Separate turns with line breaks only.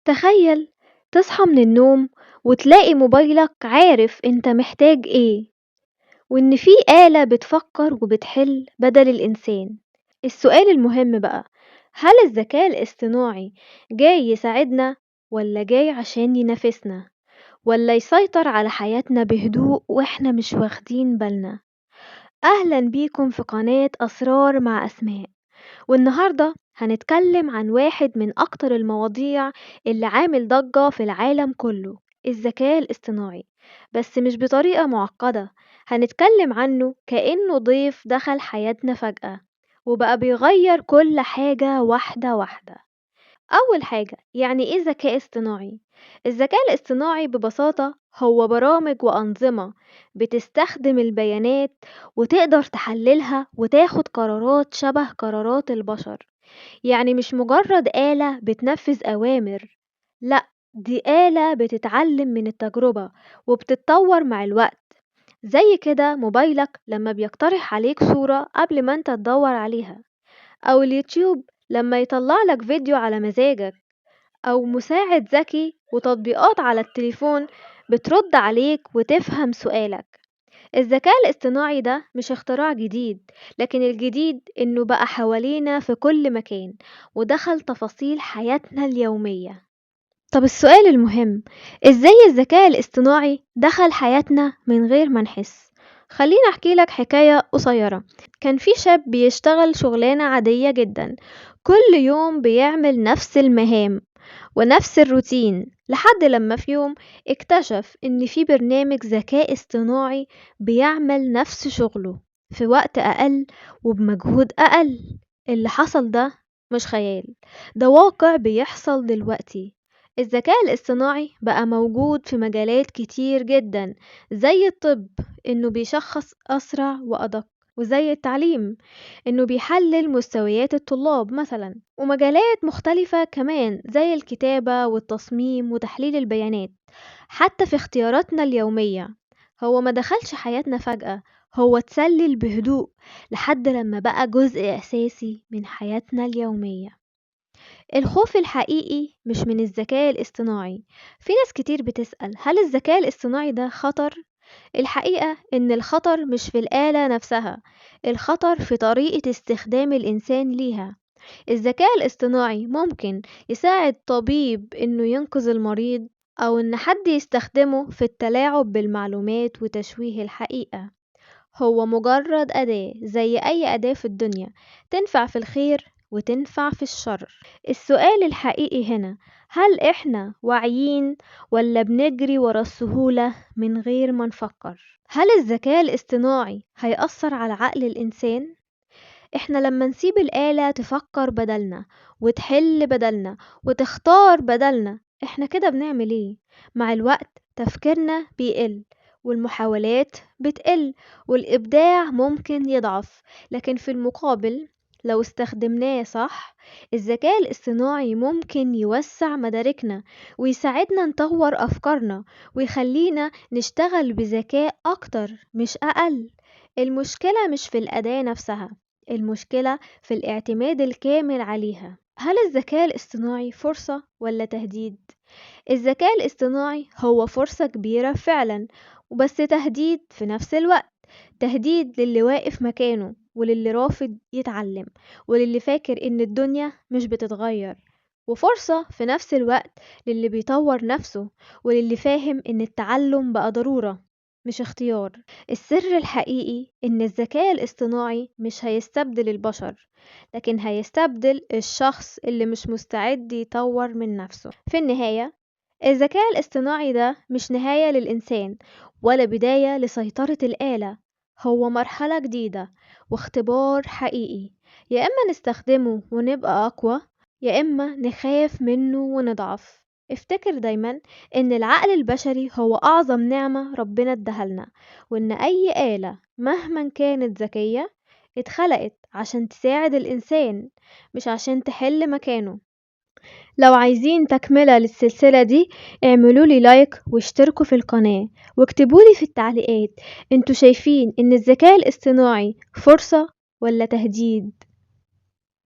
تخيل تصحى من النوم وتلاقي موبايلك عارف انت محتاج ايه، وان في آلة بتفكر وبتحل بدل الإنسان. السؤال المهم بقى، هل الذكاء الاصطناعي جاي يساعدنا ولا جاي عشان ينافسنا ولا يسيطر على حياتنا بهدوء واحنا مش واخدين بالنا؟ أهلا بيكم في قناة أسرار مع أسماء. والنهاردة هنتكلم عن واحد من أكتر المواضيع اللي عامل ضجة في العالم كله، الذكاء الاصطناعي. بس مش بطريقة معقدة، هنتكلم عنه كأنه ضيف دخل حياتنا فجأة وبقى بيغير كل حاجة واحدة واحدة. أول حاجة، يعني إيه ذكاء اصطناعي؟ الذكاء الاصطناعي ببساطة هو برامج وأنظمة بتستخدم البيانات وتقدر تحللها وتاخد قرارات شبه قرارات البشر. يعني مش مجرد آلة بتنفذ أوامر، لأ، دي آلة بتتعلم من التجربة وبتتطور مع الوقت. زي كده موبايلك لما بيقترح عليك صورة قبل ما انت تدور عليها، أو اليوتيوب لما يطلع لك فيديو على مزاجك، أو مساعد ذكي وتطبيقات على التليفون بترد عليك وتفهم سؤالك. الذكاء الاصطناعي ده مش اختراع جديد، لكن الجديد إنه بقى حوالينا في كل مكان ودخل تفاصيل حياتنا اليومية. طب السؤال المهم، إزاي الذكاء الاصطناعي دخل حياتنا من غير ما نحس؟ خليني أحكي لك حكاية قصيرة. كان في شاب بيشتغل شغلانة عادية جدا، كل يوم بيعمل نفس المهام ونفس الروتين، لحد لما في يوم اكتشف ان في برنامج ذكاء اصطناعي بيعمل نفس شغله في وقت اقل وبمجهود اقل. اللي حصل ده مش خيال، ده واقع بيحصل دلوقتي. الذكاء الاصطناعي بقى موجود في مجالات كتير جدا، زي الطب انه بيشخص اسرع وادق، وزي التعليم إنه بيحلل مستويات الطلاب مثلا، ومجالات مختلفة كمان زي الكتابة والتصميم وتحليل البيانات. حتى في اختياراتنا اليومية هو ما دخلش حياتنا فجأة، هو اتسلل بهدوء لحد لما بقى جزء أساسي من حياتنا اليومية. الخوف الحقيقي مش من الذكاء الاصطناعي. في ناس كتير بتسأل، هل الذكاء الاصطناعي ده خطر؟ الحقيقة إن الخطر مش في الآلة نفسها، الخطر في طريقة استخدام الإنسان ليها. الذكاء الاصطناعي ممكن يساعد طبيب إنه ينقذ المريض، أو إن حد يستخدمه في التلاعب بالمعلومات وتشويه الحقيقة. هو مجرد أداة زي أي أداة في الدنيا، تنفع في الخير وتنفع في الشر. السؤال الحقيقي هنا، هل إحنا واعيين ولا بنجري ورا السهولة من غير ما نفكر؟ هل الذكاء الاصطناعي هيأثر على عقل الإنسان؟ إحنا لما نسيب الآلة تفكر بدلنا وتحل بدلنا وتختار بدلنا، إحنا كده بنعمل إيه؟ مع الوقت تفكيرنا بيقل والمحاولات بتقل والإبداع ممكن يضعف. لكن في المقابل لو استخدمناه صح، الذكاء الاصطناعي ممكن يوسع مداركنا ويساعدنا نطور أفكارنا ويخلينا نشتغل بذكاء أكتر مش أقل. المشكلة مش في الأداة نفسها، المشكلة في الاعتماد الكامل عليها. هل الذكاء الاصطناعي فرصة ولا تهديد؟ الذكاء الاصطناعي هو فرصة كبيرة فعلا، وبس تهديد في نفس الوقت. تهديد للي واقف مكانه وللي رافض يتعلم وللي فاكر ان الدنيا مش بتتغير، وفرصة في نفس الوقت للي بيطور نفسه وللي فاهم ان التعلم بقى ضرورة مش اختيار. السر الحقيقي إن الذكاء الاصطناعي مش هيستبدل البشر، لكن هيستبدل الشخص اللي مش مستعد يطور من نفسه. في النهاية، الذكاء الاصطناعي ده مش نهاية للإنسان ولا بداية لسيطرة الآلة، هو مرحلة جديدة واختبار حقيقي. يا إما نستخدمه ونبقى أقوى، يا إما نخاف منه ونضعف. افتكر دايما إن العقل البشري هو أعظم نعمة ربنا ادهلنا، وإن أي آلة مهما كانت ذكية اتخلقت عشان تساعد الإنسان مش عشان تحل مكانه. لو عايزين تكملة للسلسلة دي اعملولي لايك واشتركوا في القناة واكتبولي في التعليقات انتوا شايفين ان الذكاء الاصطناعي فرصة ولا تهديد.